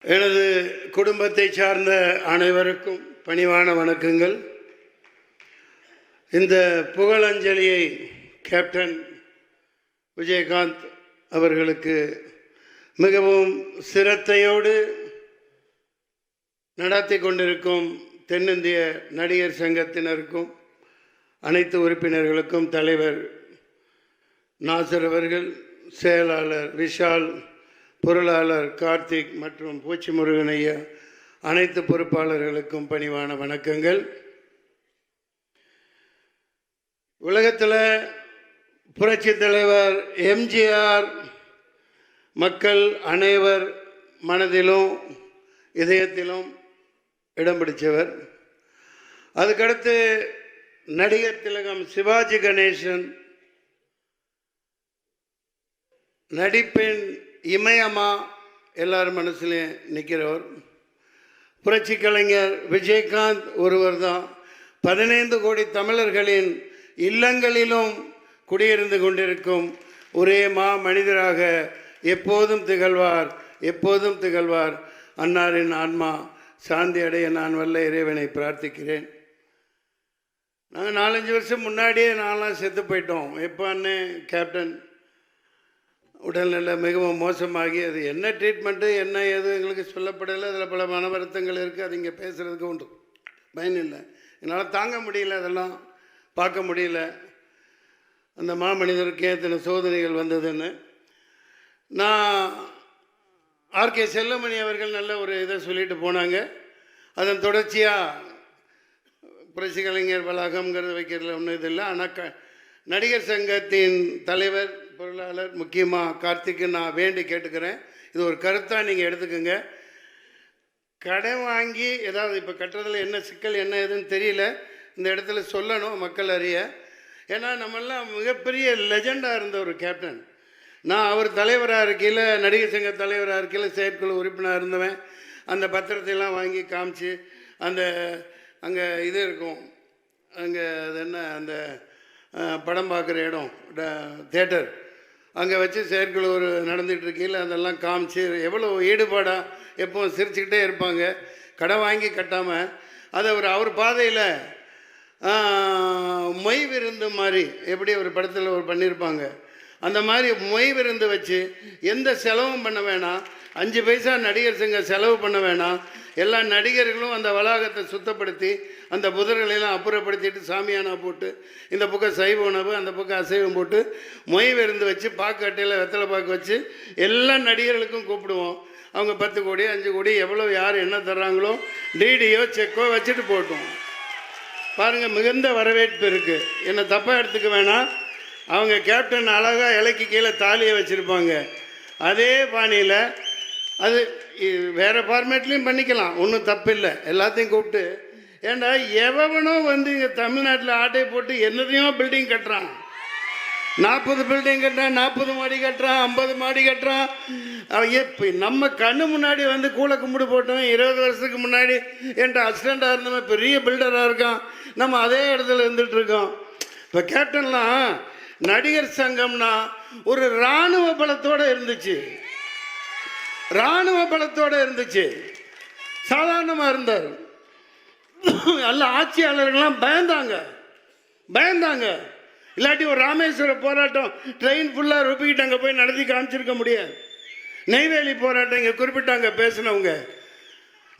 எனது குடும்பத்தை சார்ந்த அனைவருக்கும் பணிவான வணக்கங்கள். இந்த புகழஞ்சலியை கேப்டன் விஜயகாந்த் அவர்களுக்கு மிகவும் சிரத்தையோடு நடத்தி கொண்டிருக்கும் தென்னிந்திய நடிகர் சங்கத்தினருக்கும் அனைத்து உறுப்பினர்களுக்கும் தலைவர் நாசர் அவர்கள், செயலாளர் விஷால், பொருளாளர் கார்த்திக் மற்றும் பூச்சி முருகன் ஐயா, அனைத்து பொறுப்பாளர்களுக்கும் பணிவான வணக்கங்கள். உலகத்தில் புரட்சி தலைவர் எம்ஜிஆர் மக்கள் அனைவர் மனதிலும் இதயத்திலும் இடம் பிடித்தவர். அதுக்கடுத்து நடிகர் திலகம் சிவாஜி கணேசன் நடிப்பின் இமயமா எல்லார் மனசுலையும் நிற்கிறவர். புரட்சி கலைஞர் விஜயகாந்த் ஒருவர் தான் 15 கோடி தமிழர்களின் இல்லங்களிலும் குடியிருந்து கொண்டிருக்கும் ஒரே மனிதராக எப்போதும் திகழ்வார், எப்போதும் திகழ்வார். அன்னாரின் ஆன்மா சாந்தி அடைய நான் வல்ல இறைவனை பிரார்த்திக்கிறேன். நாங்கள் 4-5 வருஷம் முன்னாடியே நான்லாம் செத்து போயிட்டோம். எப்போ அண்ணன் கேப்டன் உடல்நிலை மிகவும் மோசமாகி அது என்ன ட்ரீட்மெண்ட்டு என்ன ஏது எங்களுக்கு சொல்லப்படலை. அதில் பல மன வருத்தங்கள் இருக்குது. அது இங்கே பேசுகிறதுக்கு உண்டு பயன் இல்லை. என்னால் தாங்க முடியல, அதெல்லாம் பார்க்க முடியல. அந்த மாமனிதருக்கு எத்தனை சோதனைகள் வந்ததுன்னு. நான் ஆர்கே செல்லமணி அவர்கள் நல்ல ஒரு இதை சொல்லிட்டு போனாங்க. அதன் தொடர்ச்சியாக புரட்சி கலைஞர் வளாகம்ங்கிறது வைக்கிறதுல ஒன்றும் இது இல்லை. ஆனால் நடிகர் சங்கத்தின் தலைவர், பொருளாளர், முக்கியமாக கார்த்திக்கு நான் வேண்டி கேட்டுக்கிறேன். இது ஒரு கருத்தாக நீங்கள் எடுத்துக்கோங்க. கடன் வாங்கி ஏதாவது இப்போ கட்டுறதுல என்ன சிக்கல் என்ன ஏதுன்னு தெரியல, இந்த இடத்துல சொல்லணும் மக்கள் அறிய. ஏன்னா நம்மெல்லாம் மிகப்பெரிய லெஜெண்டாக இருந்த ஒரு கேப்டன். நான் அவர் தலைவராக இருக்கையில், நடிகர் சங்க தலைவராக இருக்கையில் செயற்குழு உறுப்பினராக இருந்தவன். அந்த பத்திரத்தையெல்லாம் வாங்கி காமிச்சு, அந்த அங்கே இது இருக்கும், அங்கே அது என்ன அந்த படம் பார்க்குற இடம் தேட்டர், அங்கே வச்சு செயற்குழு ஒரு நடந்துகிட்ருக்கையில் அதெல்லாம் காமிச்சு எவ்வளோ ஈடுபாடாக எப்போவும் சிரிச்சுக்கிட்டே இருப்பாங்க. கடன் வாங்கி கட்டாமல் அதை அவர் பாதையில் மொய் விருந்து மாதிரி எப்படி ஒரு படத்தில் ஒரு பண்ணியிருப்பாங்க, அந்த மாதிரி மொய் விருந்து வச்சு எந்த செலவும் பண்ண வேணாம், 5 பைசா நடிகர் சங்க செலவு பண்ண வேணாம். எல்லா நடிகர்களும் அந்த வளாகத்தை சுத்தப்படுத்தி அந்த புதர்களெல்லாம் அப்புறப்படுத்திட்டு சாமியானா போட்டு, இந்த பக்கம் சைவ உணவு அந்த பக்கம் அசைவம் போட்டு மொய் விருந்து வச்சு பாக்கு அட்டையில் வெத்தலை பாக்கு வச்சு எல்லா நடிகர்களுக்கும் கூப்பிடுவோம். அவங்க 10 கோடி 5 கோடி எவ்வளோ யார் என்ன தர்றாங்களோ டிடியோ செக்கோ வச்சுட்டு போட்டோம். பாருங்கள், மிகுந்த வரவேற்பு இருக்குது. என்னை தப்பாக எடுத்துக்க வேணாம். அவங்க கேப்டன் அழகாக இலைக்கு கீழே தாலியை வச்சுருப்பாங்க. அதே பாணியில் அது வேறு ஃபார்மேட்லேயும் பண்ணிக்கலாம், ஒன்றும் தப்பு இல்லை. எல்லாத்தையும் கூப்பிட்டு, ஏண்டா எவனோ வந்து இங்கே தமிழ்நாட்டில் ஆட்டை போட்டு என்னதையும் பில்டிங் கட்டுறான். 40 பில்டிங் கட்டுறான், 40 மாடி கட்டுறான், 50 மாடி கட்டுறான். இப்போ நம்ம கண்ணு முன்னாடி வந்து கூலை கும்பிடு போட்டோம். 20 வருஷத்துக்கு முன்னாடி என்கிட்ட அசிஸ்டண்ட்டாக இருந்தவன் பெரிய பில்டராக இருக்கான். நம்ம அதே இடத்துல இருந்துகிட்ருக்கோம். இப்போ கேப்டன்லாம் நடிகர் சங்கம்னா ஒரு இராணுவ பலத்தோடு இருந்துச்சு, இராணுவ பலத்தோடு இருந்துச்சு. சாதாரணமாக இருந்தார். எல்லா ஆட்சியாளர்கள்லாம் பயந்தாங்க. இல்லாட்டி ஒரு ராமேஸ்வர போராட்டம் ட்ரெயின் ஃபுல்லாக ரொப்பிக்கிட்டு அங்கே போய் நடத்தி காமிச்சிருக்க முடியாது. நெய்வேலி போராட்டம் இங்கே குறிப்பிட்டாங்க பேசினவங்க.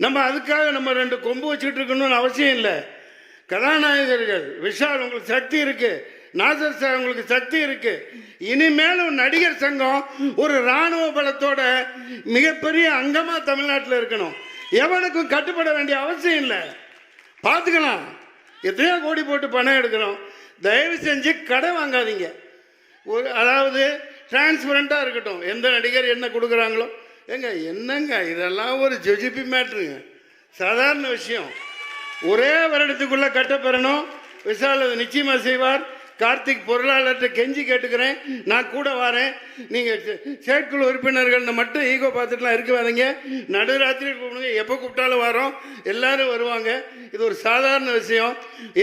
நம்ம அதுக்காக நம்ம 2 கொம்பு வச்சுக்கிட்டு இருக்கணும்னு அவசியம் இல்லை. கதாநாயகர்கள் விஷால் உங்களுக்கு சக்தி இருக்குது, நாசர் சார் உங்களுக்கு சக்தி இருக்கு. இனிமேலும் நடிகர் சங்கம் ஒரு இராணுவ பலத்தோட மிகப்பெரிய அங்கமாக தமிழ்நாட்டில் இருக்கணும். எவனுக்கும் கட்டுப்பட வேண்டிய அவசியம் இல்லை. பார்த்துக்கலாம், எத்தனையோ கோடி போட்டு பணம் எடுக்கிறோம். தயவு செஞ்சு கடை வாங்காதீங்க. அதாவது டிரான்ஸ்பரண்ட்டாக இருக்கட்டும். எந்த நடிகர் என்ன கொடுக்குறாங்களோ என்னங்க இதெல்லாம் ஒரு ஜெஜிபி மேட்ருங்க, சாதாரண விஷயம். ஒரே வருடத்துக்குள்ளே கட்டப்பெறணும். விஷால் அது நிச்சயமாக செய்வார். கார்த்திக் பொருளாளர்கிட்ட கெஞ்சி கேட்டுக்கிறேன், நான் கூட வரேன். நீங்கள் செயற்குழு உறுப்பினர்கள் மட்டும் ஈகோ பார்த்துட்டுலாம் இருக்காதீங்க. நடுராத்திரி கூப்பிடுங்க, எப்போ கூப்பிட்டாலும் வரோம், எல்லோரும் வருவாங்க. இது ஒரு சாதாரண விஷயம்.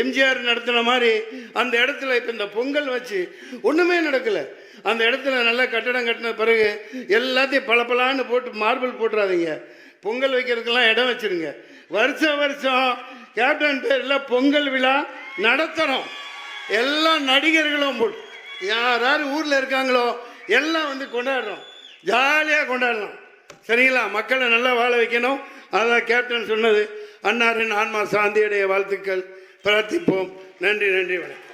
எம்ஜிஆர் நடத்தின மாதிரி அந்த இடத்துல இப்போ இந்த பொங்கல் வச்சு ஒன்றுமே நடக்கலை. அந்த இடத்துல நல்லா கட்டடம் கட்டின பிறகு எல்லாத்தையும் பளபளான்னு போட்டு மார்பிள் போட்டுறாதீங்க. பொங்கல் வைக்கிறதுக்கெல்லாம் இடம் வச்சுருங்க. வருஷம் வருஷம் கேப்டன் பேரில் பொங்கல் விழா நடத்துகிறோம். எல்லா நடிகர்களும் யார் யார் ஊரில் இருக்காங்களோ எல்லாம் வந்து கொண்டாடுறோம். ஜாலியாக கொண்டாடலாம். சரிங்களா? மக்களை நல்லா வாழ வைக்கணும். அதான் கேப்டன் சொன்னது. அன்னாரின் ஆன்மா சாந்தியுடைய வாழ்த்துக்கள். பிரார்த்திப்போம். நன்றி, நன்றி, வணக்கம்.